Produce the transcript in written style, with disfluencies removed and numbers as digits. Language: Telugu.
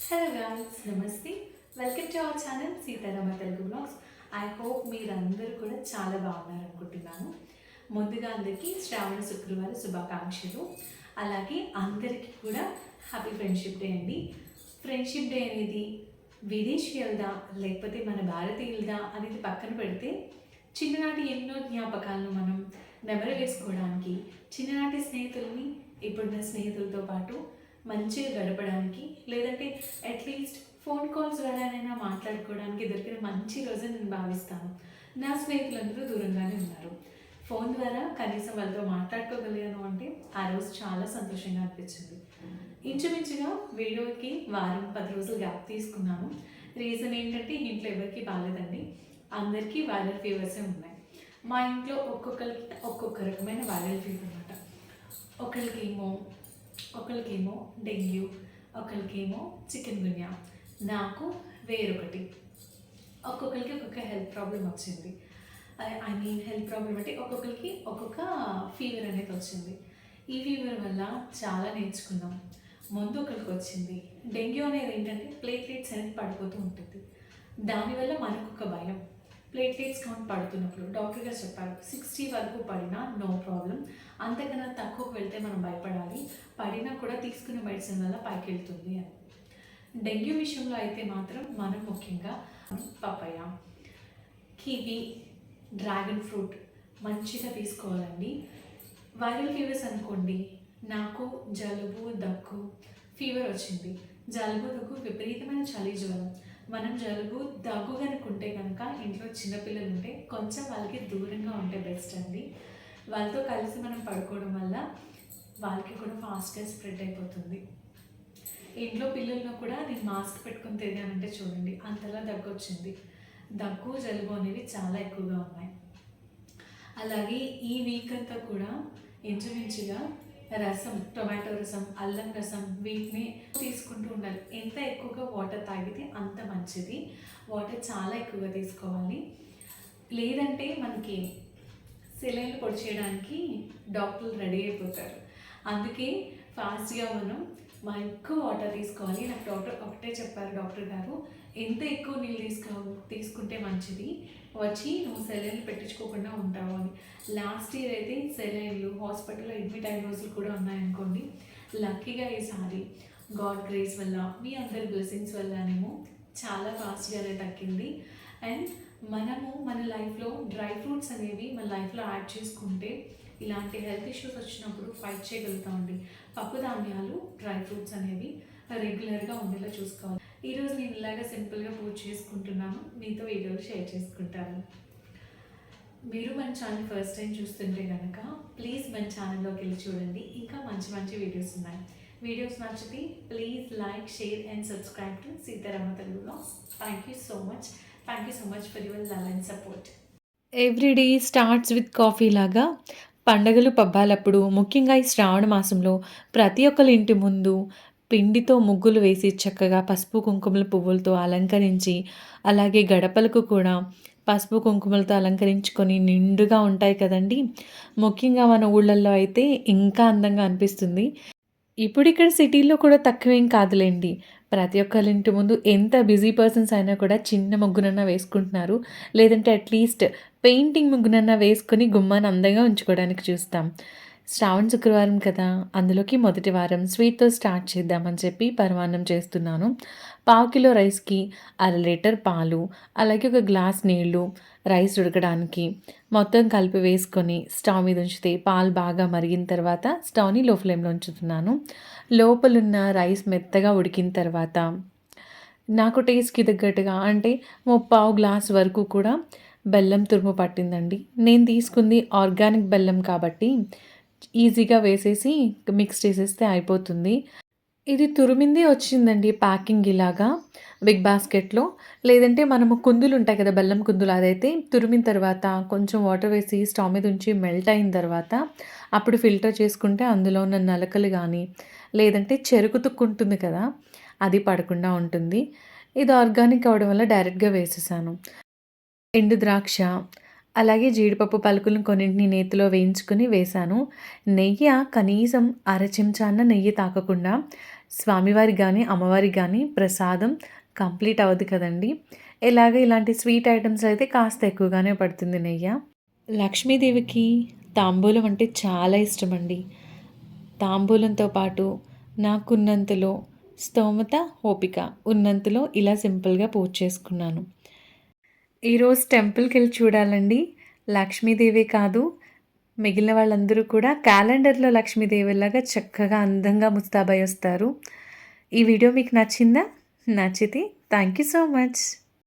హలో గాయ్స్, నమస్తే. Welcome to our channel Sitarama Telugu blogs. I hope మీరందరూ కూడా చాలా బాగున్నారు అనుకుంటున్నాను. ముందుగా అందరికీ శ్రావణ శుక్రవారం శుభాకాంక్షలు. అలాగే అందరికీ కూడా హ్యాపీ ఫ్రెండ్షిప్ డే అండి. ఫ్రెండ్షిప్ డే అనేది విదేశీయులదా లేకపోతే మన భారతీయులదా అనేది పక్కన పెడితే చిన్ననాటి ఎన్నో జ్ఞాపకాలను మనం నెమరు వేసుకోవడానికి, చిన్ననాటి స్నేహితుల్ని ఇప్పుడున్న స్నేహితులతో పాటు మంచిగా గడపడానికి, లేదంటే అట్లీస్ట్ ఫోన్ కాల్స్ ద్వారానైనా మాట్లాడుకోవడానికి దొరికిన మంచి రోజు నేను భావిస్తాను. నా స్నేహితులందరూ దూరంగానే ఉన్నారు. ఫోన్ ద్వారా కనీసం వాళ్ళతో మాట్లాడుకోగలిగాను అంటే ఆ రోజు చాలా సంతోషంగా అనిపించింది. ఇంచుమించుగా వీడియోకి వారం 10 రోజులు గ్యాప్ తీసుకున్నాను. రీజన్ ఏంటంటే ఇంట్లో ఎవరికి బాగాలేదండి. అందరికీ వైరల్ ఫీవర్సే ఉన్నాయి. మా ఇంట్లో ఒక్కొక్కరికి ఒక్కొక్క రకమైన వైరల్ ఫీవర్ అనమాట. ఒకరికేమో ఒకరికేమో డెంగ్యూ, ఒకరికేమో చికెన్ గున్యా, నాకు వేరొకటి. ఒక్కొక్కరికి ఒక్కొక్క హెల్త్ ప్రాబ్లం వచ్చింది. హెల్త్ ప్రాబ్లం అంటే ఒక్కొక్కరికి ఒక్కొక్క ఫీవర్ అనేది వచ్చింది. ఈ ఫీవర్ వల్ల చాలా నేర్చుకున్నాం. ముందు ఒకరికి వచ్చింది డెంగ్యూ అనేది ఏంటంటే ప్లేట్లెట్స్ అనేది పడిపోతూ ఉంటుంది. దానివల్ల మనకు ఒక భయం. ప్లేట్లెట్స్ కౌంట్ పడుతున్నప్పుడు డాక్టర్ గారు చెప్పారు 60 వరకు పడినా నో ప్రాబ్లం, అంతకన్నా తక్కువకు వెళ్తే మనం భయపడాలి, పడినా కూడా తీసుకునే మెడిసిన్ వల్ల పైకి వెళ్తుంది అని. డెంగ్యూ విషయంలో అయితే మాత్రం మనం ముఖ్యంగా పపాయ, కివి, డ్రాగన్ ఫ్రూట్ మంచిగా తీసుకోవాలండి. వైరల్ ఫీవర్స్ అనుకోండి, నాకు జలుబు దగ్గు ఫీవర్ వచ్చింది. జలుబు దగ్గు విపరీతమైన చలి జ్వరం. మనం జలుబు దగ్గు కనుకుంటే కనుక ఇంట్లో చిన్నపిల్లలు ఉంటే కొంచెం వాళ్ళకి దూరంగా ఉంటే బెస్ట్ అండి. వాళ్ళతో కలిసి మనం పడుకోవడం వల్ల వాళ్ళకి కూడా ఫాస్ట్గా స్ప్రెడ్ అయిపోతుంది. ఇంట్లో పిల్లల్లో కూడా నేను మాస్క్ పెట్టుకొని తిరిగానంటే చూడండి అంతలా దగ్గు వచ్చింది. దగ్గు జలుబు అనేవి చాలా ఎక్కువగా ఉన్నాయి. అలాగే ఈ వీక్ అంతా కూడా ఇంచుమించుగా రసం, టొమాటో రసం, అల్లం రసం వీటిని తీసుకుంటూ ఉండాలి. ఎంత ఎక్కువగా వాటర్ తాగితే అంత మంచిది. వాటర్ చాలా ఎక్కువగా తీసుకోవాలి. లేదంటే మనకి సెలైన్లు పొడి చేయడానికి డాక్టర్లు రెడీ అయిపోతారు. అందుకే ఫాస్ట్గా మనం ఎక్కువ వాటర్ తీసుకోవాలి. నాకు డాక్టర్ ఒకటే చెప్పారు, డాక్టర్ గారు ఎంత ఎక్కువ నీళ్ళు తీసుకుంటే మంచిది, వచ్చి నువ్వు సెలైన్లు పెట్టించుకోకుండా ఉంటావు అని. లాస్ట్ ఇయర్ అయితే సెలైన్లు హాస్పిటల్లో అడ్మిట్ అయిన రోజులు కూడా ఉన్నాయనుకోండి. లక్కీగా ఈసారి గాడ్ గ్రేస్ వల్ల, మీ అందరి బ్లెస్సింగ్స్ వల్లనేమో చాలా ఫాస్ట్గానే తగ్గింది. అండ్ మనము మన లైఫ్లో డ్రై ఫ్రూట్స్ అనేవి మన లైఫ్లో యాడ్ చేసుకుంటే ఇలాంటి హెల్త్ ఇష్యూస్ వచ్చినప్పుడు ఫైట్ చేయగలుగుతామండి. పప్పు ధాన్యాలు, డ్రై ఫ్రూట్స్ అనేవి రెగ్యులర్గా ఉండేలా చూసుకోవాలి. ఈరోజు నేను ఇలాగా సింపుల్గా పూజ చేసుకుంటున్నాను, మీతో వీడియోలు షేర్ చేసుకుంటాను. మీరు మన ఛానల్ ఫస్ట్ టైం చూస్తుంటే కనుక ప్లీజ్ మన ఛానల్లోకి వెళ్ళి చూడండి. ఇంకా మంచి మంచి వీడియోస్ ఉన్నాయి. వీడియోస్ నచ్చితే please like, share and subscribe to Sitarama Telugu blogs. Thank you so much. Thank you so much for your love and support. Every day starts with coffee లాగా పండగలు పబ్బాలప్పుడు ముఖ్యంగా ఈ శ్రావణ మాసంలో ప్రతి ఒక్కరి ఇంటి ముందు పిండితో ముగ్గులు వేసి చక్కగా పసుపు కుంకుమల పువ్వులతో అలంకరించి, అలాగే గడపలకు కూడా పసుపు కుంకుమలతో అలంకరించుకొని నిండుగా ఉంటాయి కదండీ. ముఖ్యంగా మన ఊళ్ళల్లో అయితే ఇంకా అందంగా అనిపిస్తుంది. ఇప్పుడిక్కడ సిటీలో కూడా తక్కువేం కాదులెండి. ప్రతి ఒక్కళ్ళ ఇంటి ముందు ఎంత బిజీ పర్సన్స్ అయినా కూడా చిన్న ముగ్గునన్నా వేసుకుంటున్నారు. లేదంటే అట్‌లీస్ట్ పెయింటింగ్ ముగ్గునన్నా వేసుకొని గుమ్మాన్ని అందంగా ఉంచుకోవడానికి చూస్తాం. శ్రావణ శుక్రవారం కదా! అందులోకి మొదటి వారం స్వీట్‌తో స్టార్ట్ చేద్దామని చెప్పి పరమాన్నం చేస్తున్నాను. పావు కిలో రైస్‌కి అర లీటర్ పాలు, అలాగే ఒక గ్లాస్ నీళ్ళు రైస్ ఉడకడానికి మొత్తం కలిపి వేసుకొని స్టవ్ మీద ఉంచితే పాలు బాగా మరిగిన తర్వాత స్టవ్‌ని లో ఫ్లేమ్‌లో ఉంచుతున్నాను. లోపలున్న రైస్ మెత్తగా ఉడికిన తర్వాత నాకు టేస్ట్‌కి తగ్గట్టుగా అంటే ముప్పావు గ్లాస్ వరకు కూడా బెల్లం తురుము పట్టిందండి. నేను తీసుకుంది ఆర్గానిక్ బెల్లం కాబట్టి ఈజీగా వేసేసి మిక్స్ చేసేస్తే అయిపోతుంది. ఇది తురిమిందే వచ్చిందండి ప్యాకింగ్ ఇలాగా బిగ్ బాస్కెట్‌లో. లేదంటే మనము కుందులు ఉంటాయి కదా! బెల్లం కుందులు అదైతే తురిమిన తర్వాత కొంచెం వాటర్ వేసి స్టవ్ మీద ఉంచి మెల్ట్ అయిన తర్వాత అప్పుడు ఫిల్టర్ చేసుకుంటే అందులో ఉన్న నలకలు గానీ, లేదంటే చెరుకు తుక్కు ఉంటుంది కదా! అది పడకుండా ఉంటుంది. ఇది ఆర్గానిక్ అవ్వడం వల్ల డైరెక్ట్‌గా వేసేసాను. ఎండు ద్రాక్ష, అలాగే జీడిపప్పు పలుకులను కొన్నింటిని నేతిలో వేయించుకొని వేశాను. నెయ్య కనీసం అర చెంచా అన్న నెయ్యి తాకకుండా స్వామివారికి కానీ అమ్మవారికి కానీ ప్రసాదం కంప్లీట్ అవ్వదు కదండి. ఎలాగ ఇలాంటి స్వీట్ ఐటమ్స్ అయితే కాస్త ఎక్కువగానే పడుతుంది నెయ్యి. లక్ష్మీదేవికి తాంబూలం అంటే చాలా ఇష్టమండి. తాంబూలంతో పాటు నాకున్నంతలో స్తోమత, ఓపిక ఉన్నంతలో ఇలా సింపుల్‌గా పూజ చేసుకున్నాను. ఈరోజు టెంపుల్‌కెళ్ళి చూడాలండి. లక్ష్మీదేవే కాదు, మిగిలిన వాళ్ళందరూ కూడా క్యాలెండర్‌లో లక్ష్మీదేవిలాగా చక్కగా అందంగా ముస్తాబై వస్తారు. ఈ వీడియో మీకు నచ్చిందా? నచ్చితే థ్యాంక్ యూ సో మచ్.